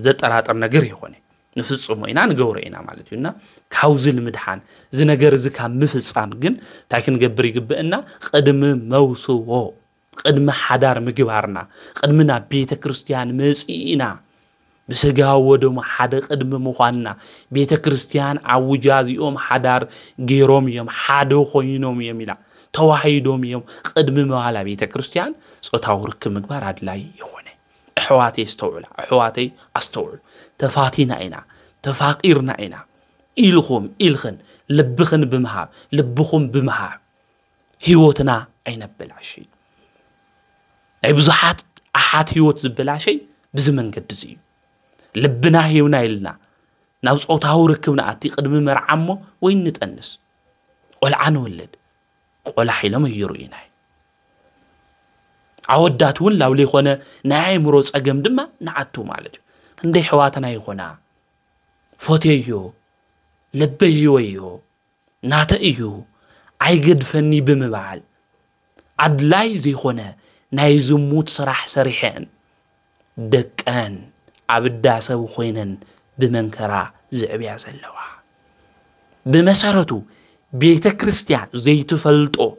زطرات نجر يخوني نفصمو إنا نجورينا مالتيونا كاوزل مدحان زي نجر زي كان مفصام جن تاكن جبري جبنا قدم موسو قدم حدار مجبارنا قدمنا بيت كريستيان مسئنا بسجاو ودم حدا قدم مخانا بيت كريستيان عوجازي حدار جيروم يوم حدو خوينوم يميلا توحيدوم يوم قدم موالا بيت كريستيان صوتاورك مجبار عدلاي يخونه أحواتي استوعل أحواتي أستوعل تفاتينا إنا تفاقيرنا إنا إلخن لبخن بمهاب لبخن بمهاب هيوتنا أين بلعشي أي بزحات أحد هيوت زبلعشي بزمن قدزي لبنا هيونا إلنا ناوز أوتاو ركبنا أتي قدم مرعمو وين نتأنس ولا عنولد ولا حيلما يروينا عودات ولا ولي خونا نايم روز أجم دما نعتو مالج هندي حواتنا يخونا فوتيو لبيو ناتئيو عيقد فني بمبعال عدلاي زي خونا نايزموت صراح سريحين دكان عبدا سو خوينن بمنكرا زعبيا زلوا بمسارتو بيت كريستيان زي تفلطو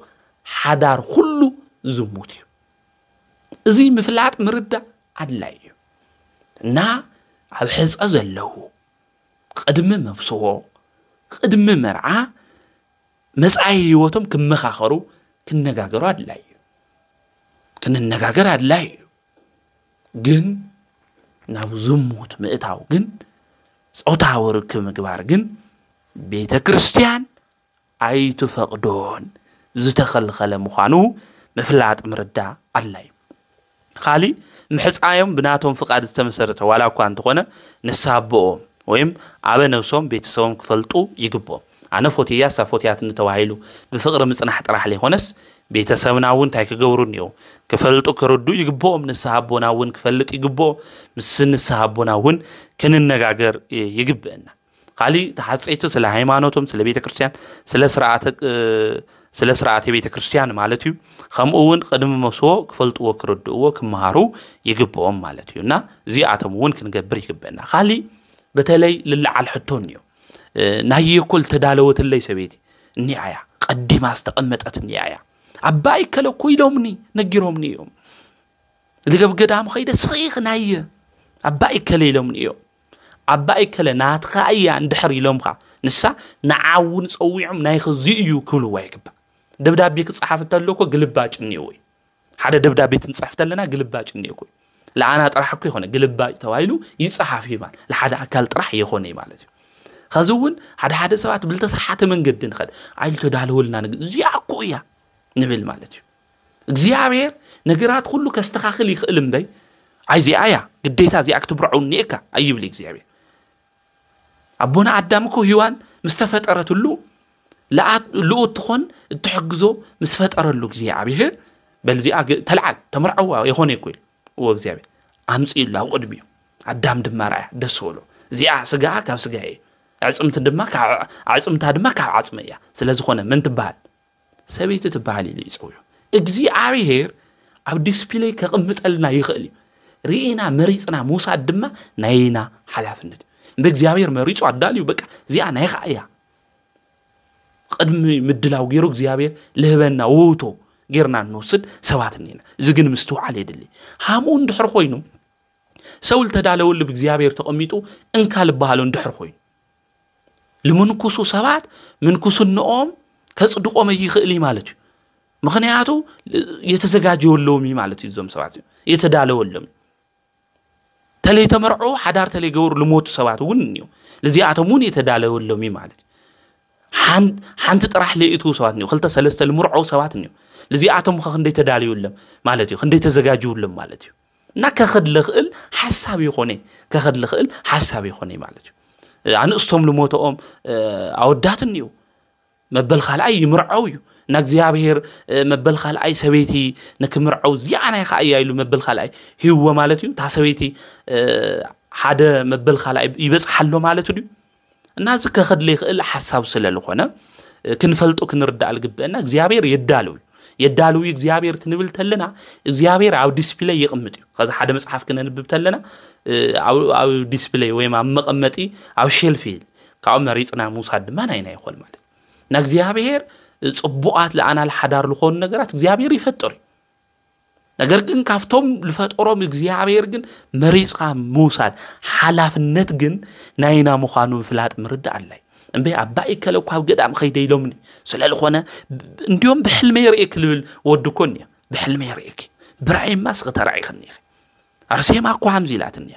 حدار كله زموتيو زي مفلات مردا عدلاي نا عبحز أزلو قدم مبسوو قدم مرعا مسعي هيوتهم كمخاخرو كننغاغرو عدلاي كننغاغر عدلاي جن ناو زموت مئتاو جن صوتاو ركب مقبار جن بيت كريستيان أي تفقدون زتخلخل مخانو مفلات مردا عدلاي خالي محصايم بناتهم فقاد استمسرته ولا كان تخونه نسابهم ويم عبا نفسهم بيتسوهم كفلطو يقبو أنا فوتيا سافوتيات نتواهيلو بفقر مصنح طرح لي خونس بيتسونا ون تاي كغورونيو كفلطو كردو يقبو من السحابونا ون كفلط يقبو مسن السحابونا ون كننغاغر يقبنا خالي تحصيته سلا هيمانوتهم سلا بيت كريستيان سلا سرعات بيت كريستيان مالتيو خمؤون قدم مسو كفلطو كردو كمهارو يقبوهم مالتيو نا زياتهم ون كنغبر يقبنا خالي بتلي للعل حتونيو نهي كل تدالوت اللي سبيتي نيايا قديم استقمطت نيايا عباي كلو كويلومني نغيرومني يوم لغب قدام خيده صخيخ نايه عباي كليلومني يوم عباي كلا ناتخا ايا اندحر يلومخا نسا نعاون صويعم نايخ زيو كل وايكبا دبدابي كصحافت لكو غلباጭ نيوي حدا دبدابي تنصحفت لنا غلباጭ نيوكو لا انا طرحكو يخونه غلباጭ توايلو يصحاف يبال لحدا اكل طرح يخونه مالتي خازون حدا سبات بلتصحات منقد نخد عيل تدالولنا زياكويا نبل مالتي እግዚአብሔር ነገራት ሁሉ ከስተካከል ይخلم በይ አይዚአያ ግዴታ ዚአክ ትብርዑ ኒካ አይብል እግዚአብሔር አቡና አዳም እኮ ሔዋን ምስተፈጠረት ሁሉ ለኡት ሆን ትሕግዞ ምስተፈጠረሉ እግዚአብሔር በልዚአ ተልዓል ተመርዓዋ ይሆነ ይኮል ወእግዚአብሔር አምጽኢላ ወድሚው አዳም ድማራያ ደስወሎ ዚአ ስጋ ካብ ስጋዬ አጽምት ድማ አጽምታ ድማ ካብ አጽመያ ስለዚህ ሆነ ምን ትባል ሰቤት ትባል ይጽውዩ እግዚአብሔር ኣብ ዲስፕሌይ ከቅምጠልና ይኽእል ሪኢና መሪጽና ሙሳ ድማ ናይና ሓላፍነት በእግዚአብሔር መሪጹ አዳልዩ በቃ ዚአ ናይ ኻያ ቅድሚ ምድላው ገይሩ እግዚአብሔር ለህበና ወውቶ ገርና ንወስድ ሰባትኒና ዝግን ምስተዋዓል ይደሊ ሃሙን ድሕር ኮይኑ ሰውል ተዳለውል በእግዚአብሔር ተቀሚጡ እንካል ባህሉ እንድሕር ኮይኑ ለምንኩሱ ሰባት ምንኩስነኦም ከጽድቆም ይኽእል ማለት ምክንያቱ የተዘጋጀውለውም ማለት ይዞም ሰባት የተዳለውለም ተለይ ተመርዑ ሓዳር ተለይ ገውር ለሞት ሰባት ወንኒው ለዚአተሙን የተዳለውለም ማለት ሓንት ጥራሕ ለይቱ ሰባት ነው ክልተ ሰለስተ ለምርዑ ሰባት ነው ለዚአተሙ ከንደ ተዳለውለም ማለት ነው እንደ ተዘጋጀውለም ማለት ነው እና ከኸድ ለኽእል ሐሳብ ይኾነ ከኸድ ለኽእል ሐሳብ ይኾነ ማለት ነው አንስቶም ለሞተኦም አወዳትን ነው መበል ኻልአይ ይምርዓው እና እግዚአብሔር መበል ኻልአይ ሰቤቲ ነክምርዓው ዚአና ይኻያ ይሉ መበል ኻልአይ ህይወ ማለት ነው ታሰቤቲ ሓደ መበል ኻልአይ ይበጽሐሎ ማለት ነው እና ዝከኸድ ለይኽእል ሐሳብ ስለለኾነ ክንፈልጡ ክንርዳእ ልግበና እግዚአብሔር የዳሉ እግዚአብሔር ትንብል ተለና እግዚአብሔር አው ዲስፕሌይ ይቅምጥ ከዛ ሓደ መጽሐፍ ከነንብብ ተለና አው ዲስፕሌይ ወይ ማመቀመጢ አው ሼልፊል ካው መሪጽና ሙሳ ድማ ናይና ይኾል ማለት እና እግዚአብሔር ጽቡዓት ለአና ለሓዳር ለኾኑ ነገራት እግዚአብሔር ይፈጥር ነገር ግን ካፍቶም ለፈጥሮም እግዚአብሔር ግን መሪጽካ ሙሳድ ሓላፍነት ግን ናይና ምዃኑ ፍላጥ ምርዳ አላይ እንበ አባይ ከለው ካብ ገዳም ኸይደይሎምኒ ስለልኾነ እንዲዮም በሕልሜ የርኤክ ልብል ወድኮን በሕልሜ የርኤክ ብራይ ማስኸ ተራይኽኒ አርሴማ እኮ ሃምዚ ኢላትኒ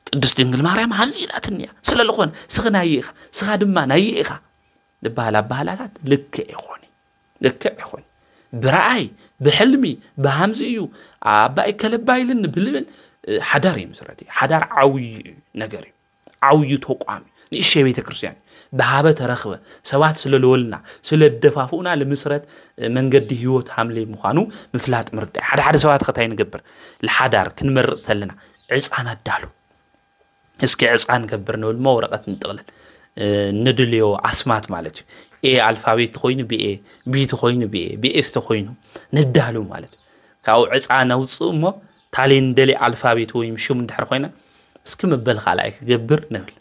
ቅድስት ድንግል ማርያም ሃምዚ ኢላትኒ ስለልኾነ ስኽና ይኻ ስኻ ድማ ናይ ኢኻ ባህላታት ልክ ይኾን ብራይ በሕልሚ በሃምዚዩ አባይ ከለባይልን ብልብል ሓዳር ይምስረቲ ሓዳር ዓውይ ነገር ዓውይ ተቋም ንእሺ ቤተ ክርስቲያን በሃበ ተረኽበ ሰባት ስለለወልና ስለደፋፉና ለምስረት መንገዲ ህይወት ሃምሌ ምዃኑ ምፍላጥ ምርዳ ሓደ ሰባት ከታይ ንገብር ለሓዳር ክንመርጽ ተለና ዕጻን አዳሉ እስኪ ዕጻን ገብር ነው ወረቀት እንጥቅለን ندليو عصمات مالتي اي الفابيت تخوينو بي اي بي تخوينو بي اي بي اس تخوينو ندالو مالتي كاو عصانا وصمو تالين دلي الفابيت ويم شو من دحر خوينا اسكي مبل خالايك جبر نبل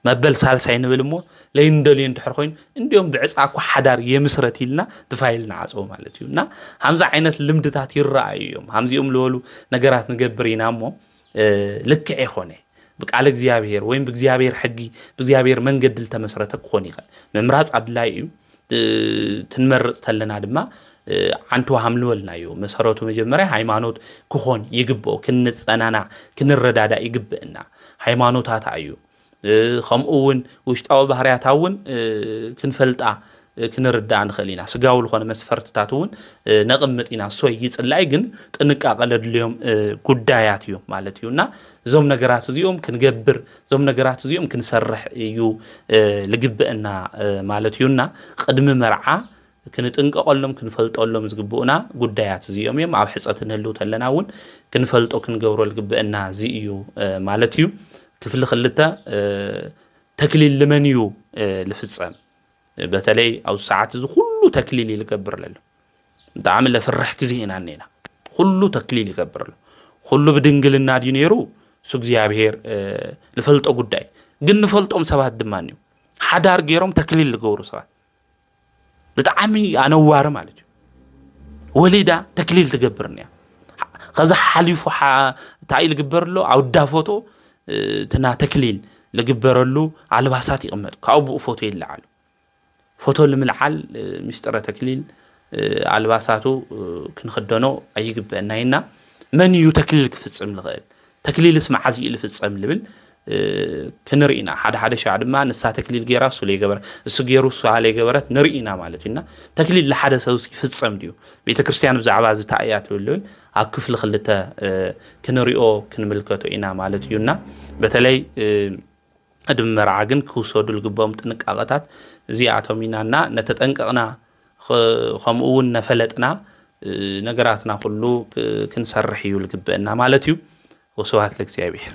مبل سالساي نبلمو لين دلي دحر خوين انديوم بعصاكو حدار يمسرتيلنا تفايلنا عصو مالتينا همزه عينت لمدታት ይራአዩም همزيوم لولو ነገራት ንገብሪናሞ ልክ አይኾነ بقال እግዚአብሔር ወይም በእግዚአብሔር ሕጊ በእግዚአብሔር መንገድ ተመስረተ ኮን ይላል መምራጽ አድላይ ትንመርጽ ተለና ድማ አንቱ ሐምልወልናዩ መሰረቱ መጀመሪያ ሃይማኖት ኩሆን ይግበው ክንጸናና ክንረዳዳ ይግበና ሃይማኖታት አዩ ኸምኡን ውሽጣው ባህሪያታውን ክንፈልጣ ክንርዳ አንኸሊና ስጋው ለሆነ መስፈርትታቱን ነቅምጥና ሶይ ይጽላይ ግን ጥንቃቄ ለድልዮም ጉዳያት እዩ ማለት ይውና ዞም ነገራት እዚዮም ክንገብር ዞም ነገራት እዚዮም ክንሰርሕ እዩ ልግብእና ማለት ይውና ቅድም መርዓ ክንጥንቀቀሎም ክንፈልጦሎም ዝግብኡና ጉዳያት እዚዮም እዮም ኣብ ሕጸትን ህልው ተለናውን ክንፈልጦ ክንገብሮ ልግብእና እዚ እዩ ማለት እዩ ክፍል ክልተ ተክሊል ለመንዩ ለፍጸም በተለይ አው ሰዓት እዚ ሁሉ ተክሊል ይልገብር ለሎ ዳም ለፍርሕ ግዜና ነና ሁሉ ተክሊል ይገብር ለሎ ሁሉ በድንግልና ዲኔሩ ሱ እግዚአብሔር ለፈልጦ ጉዳይ ግን ፈልጦም ሰባት ድማን ሓዳር ገይሮም ተክሊል ለገብሩ ሰባት بتعمي أنا وار مالك وليدا تكليل تجبرني خذ حليفو تعيل جبر له أو دافوتو تنا تكليل لجبر له على بحثات يقمر كأبو فوتو اللي على فوتو اللي من الحال مسترى تكليل على بحثاته كنخدناه أي جبنا هنا من يتكلل في الصم الغير تكليل اسمه عزي اللي في الصم اللي كنرئينا حدا شعب ما نسا تكليل جيراس ولا جبر السجيروس على جبرات نرئينا مالتنا تكليل لحدا سوسي في الصم ديو بيت كريستيان بزعبا زي تايات ولول عكف لخلته كنرئو كنملكته إنا مالتيونا بتلاقي أدم مرعجن كوسود الجبام تنقعتات زي عتمينا نتتنقعنا خمؤون نفلتنا نجراتنا كله كنسرحيو الجبنا مالتيو وسوات لك زي بير